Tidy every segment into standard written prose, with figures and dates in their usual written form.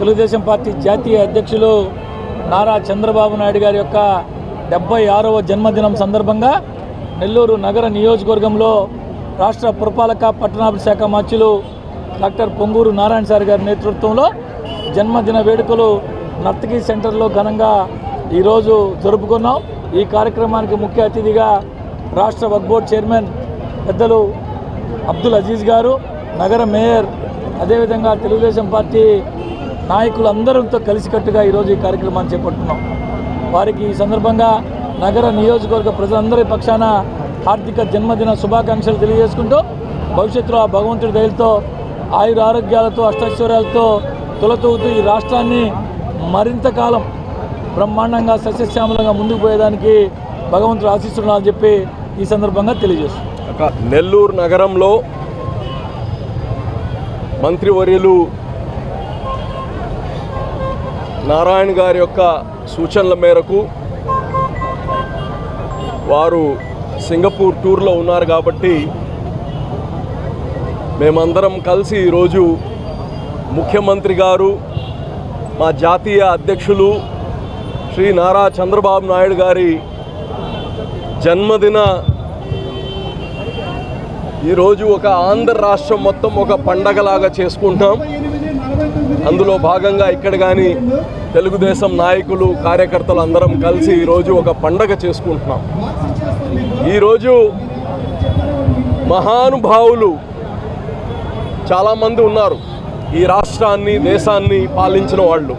Telugu Desam party జాతీయ అధ్యక్షులు నారా చంద్రబాబు నాయుడు గారి యొక్క 76వ జన్మదినం సందర్భంగా నెల్లూరు నగర నియోజకవర్గంలో రాష్ట్ర పురపాలక పట్టణాభివృద్ధి శాఖ మంత్రులు డాక్టర్ పొంగూరు నారాయణ సార్ గారి నేతృత్వంలో జన్మదిన వేడుకలు నర్తకి సెంటర్లో ఘనంగా ఈరోజు జరుపుకున్నాం. ఈ కార్యక్రమానికి ముఖ్య అతిథిగా రాష్ట్ర వక్ఫ్ బోర్డు చైర్మన్ పెద్దలు అబ్దుల్ అజీజ్ గారు, నగర మేయర్, అదేవిధంగా తెలుగుదేశం పార్టీ నాయకులందరితో కలిసికట్టుగా ఈరోజు ఈ కార్యక్రమాన్ని చేపడుతున్నాం. వారికి ఈ సందర్భంగా నగర నియోజకవర్గ ప్రజలందరి పక్షాన హార్దిక జన్మదిన శుభాకాంక్షలు తెలియజేసుకుంటూ భవిష్యత్తులో ఆ భగవంతుడి దయలతో ఆయుర ఆరోగ్యాలతో అష్టైశ్వర్యాలతో తొలతూగుతూ ఈ రాష్ట్రాన్ని మరింత కాలం బ్రహ్మాండంగా సస్యశ్యామలంగా ముందుకు పోయేదానికి భగవంతుడు ఆశిస్తున్నారని చెప్పి ఈ సందర్భంగా తెలియజేస్తున్నాం. నెల్లూరు నగరంలో మంత్రివర్యులు నారాయణ గారి యొక్క సూచనల మేరకు వారు సింగపూర్ టూర్లో ఉన్నారు కాబట్టి మేమందరం కలిసి ఈరోజు ముఖ్యమంత్రి గారు, మా జాతీయ అధ్యక్షులు శ్రీ నారా చంద్రబాబు నాయుడు గారి జన్మదిన ఈరోజు ఒక ఆంధ్ర రాష్ట్రం మొత్తం ఒక పండగలాగా చేసుకుంటాం. అందులో భాగంగా ఇక్కడ కానీ తెలుగుదేశం నాయకులు, కార్యకర్తలు అందరం కలిసి ఈరోజు ఒక పండగ చేసుకుంటున్నాం. ఈరోజు మహానుభావులు చాలామంది ఉన్నారు ఈ రాష్ట్రాన్ని, దేశాన్ని పాలించిన వాళ్ళు.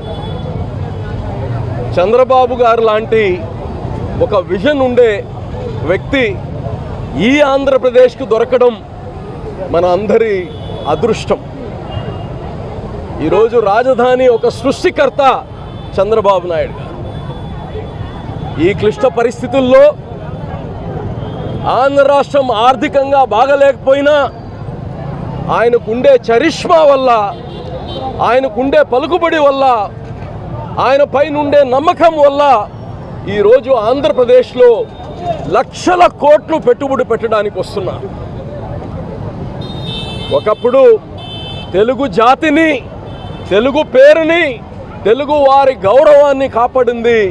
చంద్రబాబు గారు లాంటి ఒక విజన్ ఉండే వ్యక్తి ఈ ఆంధ్రప్రదేశ్కు దొరకడం మన అందరి అదృష్టం. ఈరోజు రాజధాని ఒక సృష్టికర్త చంద్రబాబు నాయుడు గారు. ఈ క్లిష్ట పరిస్థితుల్లో ఆంధ్ర రాష్ట్రం ఆర్థికంగా బాగలేకపోయినా ఆయనకుండే చరిష్మా వల్ల, ఆయనకుండే పలుకుబడి వల్ల, ఆయన పైనుండే నమ్మకం వల్ల ఈరోజు ఆంధ్రప్రదేశ్లో లక్షల కోట్లు పెట్టుబడి పెట్టడానికి వస్తున్నారు. ఒకప్పుడు తెలుగు జాతిని, తెలుగు పేరుని, తెలుగు వారి గౌరవాన్ని కాపాడింది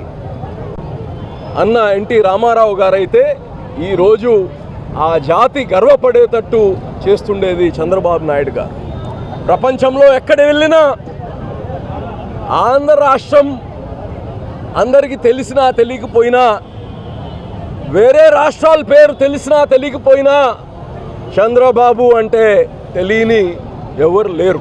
అన్న ఎన్టీ రామారావు గారైతే ఈరోజు ఆ జాతి గర్వపడేటట్టు చేస్తుండేది చంద్రబాబు నాయుడు గారు. ప్రపంచంలో ఎక్కడ వెళ్ళినా ఆంధ్ర రాష్ట్రం అందరికీ తెలిసినా తెలియకపోయినా, వేరే రాష్ట్రాల పేరు తెలిసినా తెలియకపోయినా చంద్రబాబు అంటే తెలియని ఎవరు లేరు.